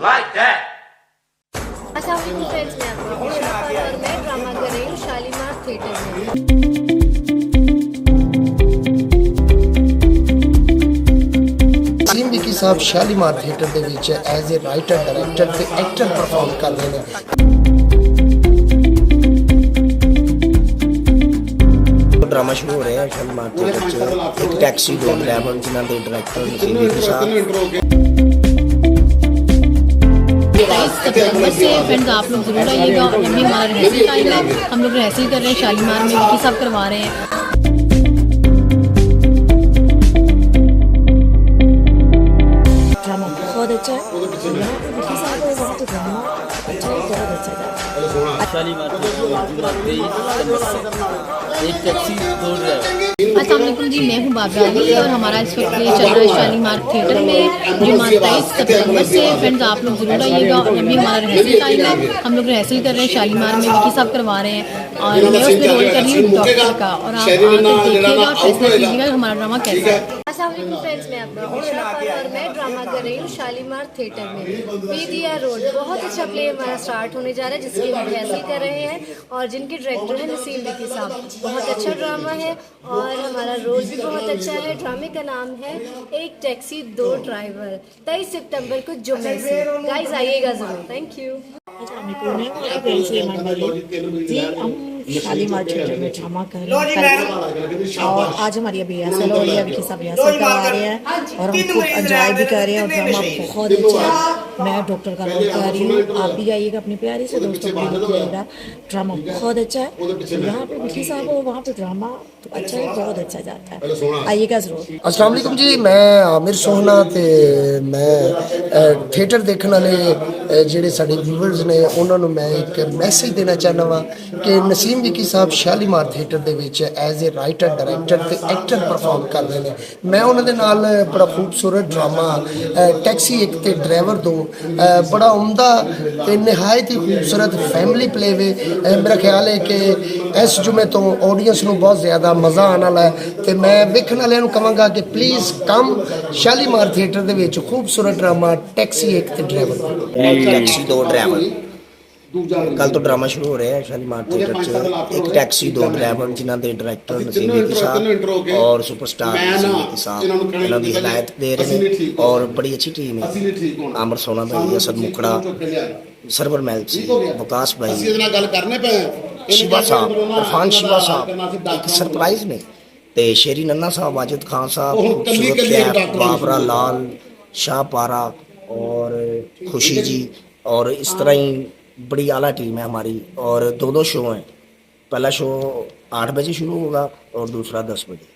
Like that. अस्सलाम वालेकुम friends, मैं आपका इशराक और मैं ड्रामा कर रही हूँ शालीमार थिएटर में। नसीम विकी साहब शालीमार थिएटर ਦੇ ਵਿੱਚ ਐਜ਼ ਅ ਰਾਈਟਰ ਡਾਇਰੈਕਟਰ ਤੇ ਐਕਟਰ ਪਰਫਾਰਮ ਕਰਦੇ ਨੇ। ड्रामा शुरू हो रहे हैं शालीमार थिएटर च एक टैक्सी दो ड्राइवर जिन्हों के डायरेक्टर नसीम विकी साहब। सितंबर से फ्रेंड्स आप लोग जरूर आइएगा। और अभी हमारा रिहर्सल टाइम है, हम लोग रिहर्सल कर रहे हैं शालीमार में, विकी साहब करवा रहे हैं। ड्रामा बहुत अच्छा है, यहाँ पे विकी साहब है, वहाँ पे ड्रामा अच्छा है, बहुत अच्छा है। शालीमार एक टैक्सी दो ड्राइवर। अस्सलाम वालेकुम जी, मैं हूँ बाबरा अली और हमारा इस वक्त ये चल रहा है शालीमार थिएटर में जो 23 सितंबर से। फ्रेंड्स आप लोग जरूर आइएगा। और अभी हमारा रिहर्सल टाइम है, हम लोग रिहर्सल कर रहे हैं शालीमार में, विकी साहब करवा रहे हैं और मैं उसमें रोल कर रही हूँ डॉक्टर का। और आप देखिएगा, फैसला कीजिएगा हमारा ड्रामा कैसा है। अस्सलाम वालेकुम फ्रेंड्स, मैं आपका इशराक और मैं ड्रामा कर रही हूँ शालीमार थिएटर में। पीटीआर रोड बहुत अच्छा प्ले हमारा स्टार्ट होने जा रहा है जिसकी हम रिहर्सल कर रहे हैं और जिनके डायरेक्टर हैं नसीम विकी साहब। बहुत अच्छा ड्रामा है और हमारा रोल भी बहुत अच्छा है। ड्रामे का नाम है एक टैक्सी दो ड्राइवर। 23 सितंबर को जुम्मे से गाइस आइएगा जरूर। Thank you. शालीमार थिएटर में ड्रामा कर रहे हैं और आज हमारी अभी रिहर्सल हो रही है, विकी साहब रिहर्सल करवा रहे हैं और हम खूब एंजॉय भी कर रहे हैं। और ड्रामा बहुत अच्छा है, मैं डॉक्टर का रोल कर रही हूँ। आप भी आइएगा अपने प्यारे से दोस्तों को देखिएगा, ड्रामा बहुत अच्छा है। यहाँ पे विकी साहब हो, वहाँ पे ड्रामा तो अच्छा है, बहुत अच्छा जाता है, आइएगा जरूर। अस्सलाम वालेकुम जी, मैं आमिर सोहना ਤੇ ਮੈਂ ਥੀਏਟਰ ਦੇਖਣ ਵਾਲੇ ਜਿਹੜੇ ਸਾਡੇ ਵਿਊਅਰਸ ਨੇ ਉਹਨਾਂ ਨੂੰ ਮੈਂ ਇੱਕ ਮੈਸੇਜ ਦੇਣਾ ਚਾਹੁੰਦਾ ਵਾਂ ਕਿ ਨਸੀਮ ਵਿਕੀ ਸਾਹਿਬ ਸ਼ਾਲੀਮਾਰ ਥੀਏਟਰ ਦੇ ਵਿੱਚ ਐਜ਼ ਅ ਰਾਈਟਰ ਡਾਇਰੈਕਟਰ ਤੇ ਐਕਟਰ ਪਰਫਾਰਮ ਕਰਦੇ ਨੇ। ਮੈਂ ਉਹਨਾਂ ਦੇ ਨਾਲ ਬੜਾ ਖੂਬਸੂਰਤ ਡਰਾਮਾ ਟੈਕਸੀ ਇੱਕ ਤੇ ਡਰਾਈਵਰ ਦੋ ਬੜਾ ਉਮਦਾ ਤੇ ਨਿਹਾਇਤ ਹੀ ਖੂਬਸੂਰਤ ਫੈਮਿਲੀ ਪਲੇ ਵੇ। ਮੇਰਾ ਖਿਆਲ ਹੈ ਕਿ ਇਸ ਜੁਮੇ ਤੋਂ ਆਡੀਅנס ਨੂੰ ਬਹੁਤ ਜ਼ਿਆਦਾ ਮਜ਼ਾ ਆਉਣ ਵਾਲਾ ਹੈ ਤੇ ਮੈਂ ਵੇਖਣ ਵਾਲਿਆਂ ਨੂੰ ਕਹਾਂਗਾ ਕਿ ਪਲੀਜ਼ ਕਮ शालीमार थिएटर ਦੇ ਵਿੱਚ खूबसूरत ड्रामा टैक्सी एक ਤੇ ड्राइवर। टैक्सी दो ड्राइवर कल तो ड्रामा शुरू हो रहे हैं शालीमार थिएटर च एक टैक्सी दो ड्राइवर जिन्हों के डायरेक्टर नसीम विकी साहब और सुपरस्टार नसीम विकी साहब इन्हों की हिदायत दे रहे हैं और बड़ी अच्छी टीम है। आमिर सोना भाई, असद मुखड़ा, सरवर मैल्सी, विकास भाई, शिवा साहब, इरफान शिवा साहब एक सरप्राइज ने ते शेरी नन्ना साहब, वाजिद खान साहब, कैफ, बाबरा लाल, शाह पारा और खुशी जी और इस तरह ही बड़ी आला टीम है हमारी। और दो शो हैं, पहला शो 8 बजे शुरू होगा और दूसरा 10 बजे।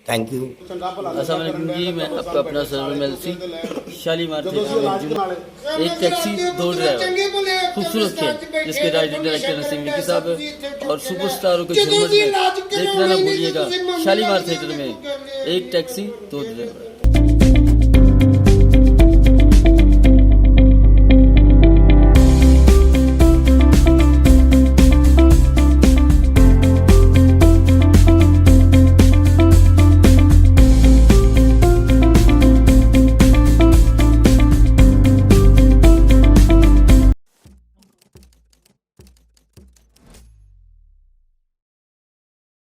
Thank you. अस्सलाम वालेकुम जी, मैं आपका अपना सरवर मेल्सी शालीमार थिएटर में एक टैक्सी दो ड्राइवर खूबसूरत खेल जिसके राइटर डायरेक्टर नसीम विकी साहब है और सुपरस्टारों के झूमर में देखना ना भूलिएगा। शालीमार थिएटर में एक टैक्सी दो ड्राइवर।